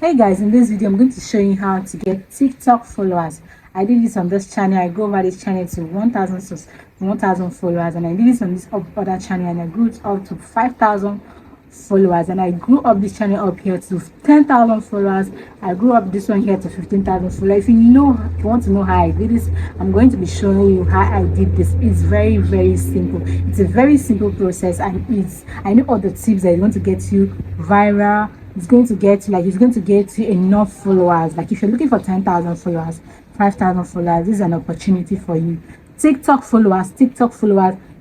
Hey guys, in this video I'm going to show you how to get TikTok followers. I did this on this channel. I grew over this channel to 1,000 followers, and I did this on this other channel and I grew it up to 5,000 followers, and I grew up this channel up here to 10,000 followers. I grew up this one here to 15,000 followers. If you want to know how I did this, I'm going to be showing you how I did this. It's very simple. It's a very simple process, and I know all the tips that are going to get you viral. It's going to get you enough followers. Like if you're looking for 10,000 followers, 5,000 followers, this is an opportunity for you. TikTok followers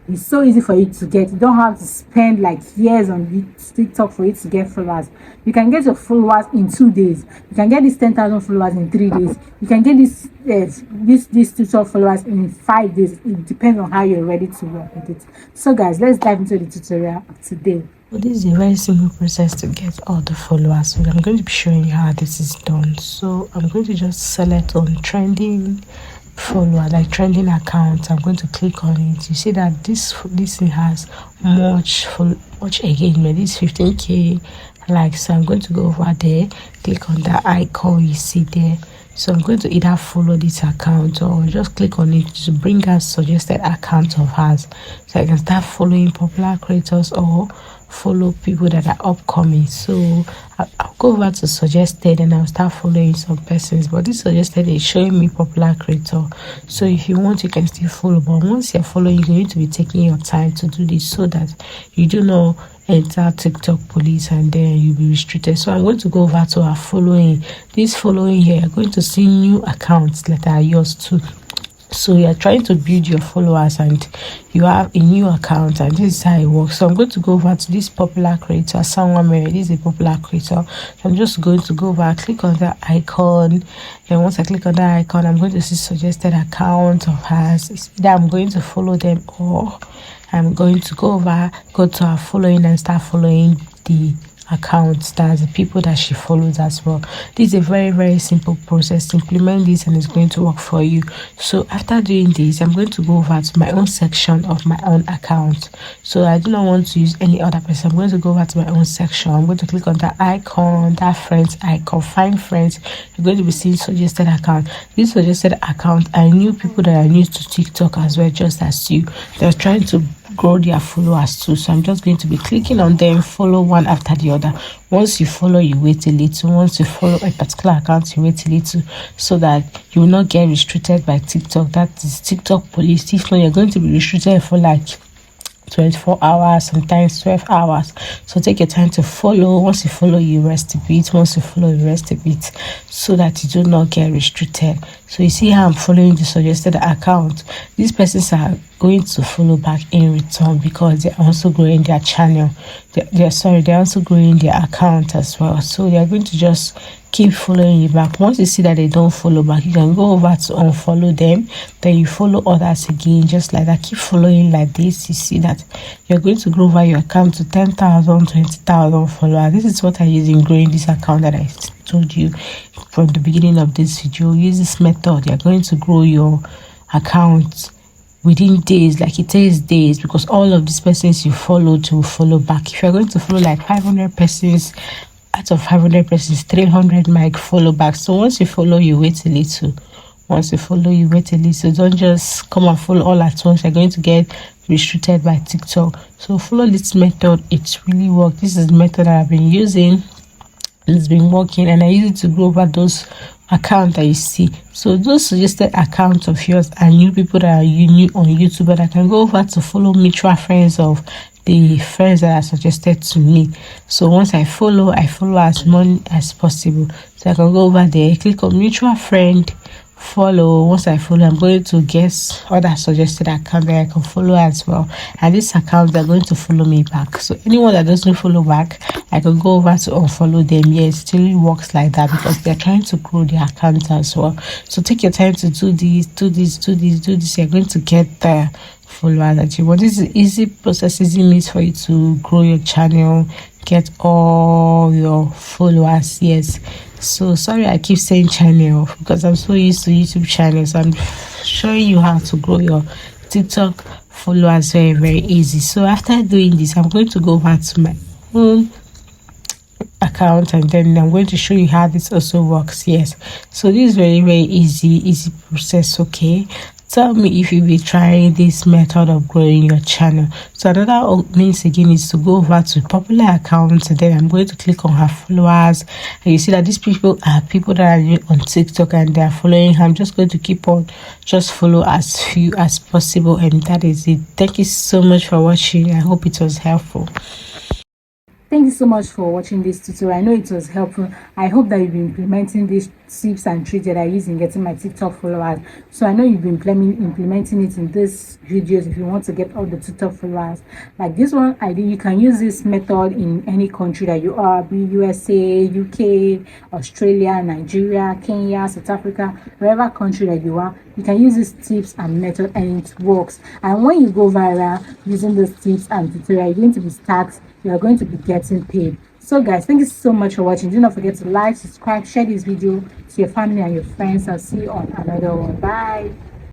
is so easy for you to get. You don't have to spend like years on TikTok for you to get followers. You can get your followers in 2 days. You can get these 10,000 followers in 3 days. You can get these TikTok followers in 5 days. It depends on how you're ready to work with it. So guys, let's dive into the tutorial of today. So this is a very simple process to get all the followers. So I'm going to be showing you how this is done. So I'm going to just select on trending follower, like trending account. I'm going to click on it. You see that this thing has much engagement. This 15k likes. So I'm going to go over there, click on that icon you see there. So I'm going to either follow this account or just click on it to bring us suggested account of hers, so I can start following popular creators or follow people that are upcoming. So I'll go over to suggested and I'll start following some persons, but this suggested is showing me popular creator. So if you want, you can still follow, but once you're following, you're going to be taking your time to do this so that you do not enter TikTok police and then you'll be restricted. So I'm going to go over to our following. This following here, you're going to see new accounts that are yours too. So you're trying to build your followers and you have a new account, and this is how it works. So I'm going to go over to this popular creator, someone married. This is a popular creator. So I'm just going to go over, click on that icon, and once I click on that icon, I'm going to see suggested account of hers. It's either I'm going to follow them or I'm going to go to our following and start following the accounts, that's the people that she follows as well. This is a very simple process. Implement this and it's going to work for you. So after doing this, I'm going to go over to my own section of my own account. So I do not want to use any other person. I'm going to go over to my own section. I'm going to click on that icon, that friends icon, find friends. You're going to be seeing suggested account. This suggested account are new people that are new to TikTok as well, just as you. They're trying to grow their followers too. So I'm just going to be clicking on them, follow one after the other. Once you follow, you wait a little. Once you follow a particular account, you wait a little, so that you will not get restricted by TikTok. That is TikTok police. If not, you're going to be restricted for like 24 hours, sometimes 12 hours. So take your time to follow. Once you follow, you rest a bit. Once you follow, you rest a bit, so that you do not get restricted. So you see how I'm following the suggested account. These persons are going to follow back in return because they're also growing their channel. They're also growing their account as well. So they're going to just keep following you back. Once you see that they don't follow back, you can go over to unfollow them, then you follow others again, just like that. Keep following like this. You see that you're going to grow over your account to 10,000, 20,000 followers. This is what I use in growing this account that I told you from the beginning of this video. Use this method. You're going to grow your account within days. Like it takes days, because all of these persons you follow to follow back. If you're going to follow like 500 persons, out of 500 persons, 300 might follow back. So once you follow, you wait a little. Once you follow, you wait a little. Don't just come and follow all at once. You're going to get restricted by TikTok. So follow this method. It really works. This is the method that I've been using. It's been working, and I use it to grow over those accounts that you see. So those suggested accounts of yours are new people that are new on YouTube, but I can go over to follow mutual friends of the friends that are suggested to me. So once I follow as many as possible. So I can go over there, click on mutual friend, follow. Once I follow, I'm going to get other suggested account that I can follow as well, and this account they're going to follow me back. So anyone that doesn't follow back, I can go over to unfollow them. Yes, it really works like that because they're trying to grow their account as well. So take your time to do this. You're going to get the followers that you want. This is easy process, easy means for you to grow your channel, get all your followers. Yes, so sorry I keep saying channel because I'm so used to YouTube channels. I'm showing you how to grow your TikTok followers very easy. So after doing this, I'm going to go back to my own account, and then I'm going to show you how this also works. Yes, so this is very easy process. Okay, tell me if you'll be trying this method of growing your channel. So another means again is to go over to popular accounts, and then I'm going to click on her followers, and you see that these people are people that are new on TikTok and they are following her. I'm just going to keep on just follow as few as possible, and that is it. Thank you so much for watching. I hope it was helpful. Thank you so much for watching this tutorial. I know it was helpful. I hope that you've been implementing these tips and tricks that I use in getting my TikTok followers. So I know you've been implementing it in these videos if you want to get all the TikTok followers. Like this one, you can use this method in any country that you are, be USA, UK, Australia, Nigeria, Kenya, South Africa, wherever country that you are. You can use these tips and method and it works. And when you go viral using those tips and tutorial, you're going to be taxed. You are going to be getting paid. So guys, thank you so much for watching. Do not forget to like, subscribe, share this video to your family and your friends. I'll see you on another one. Bye.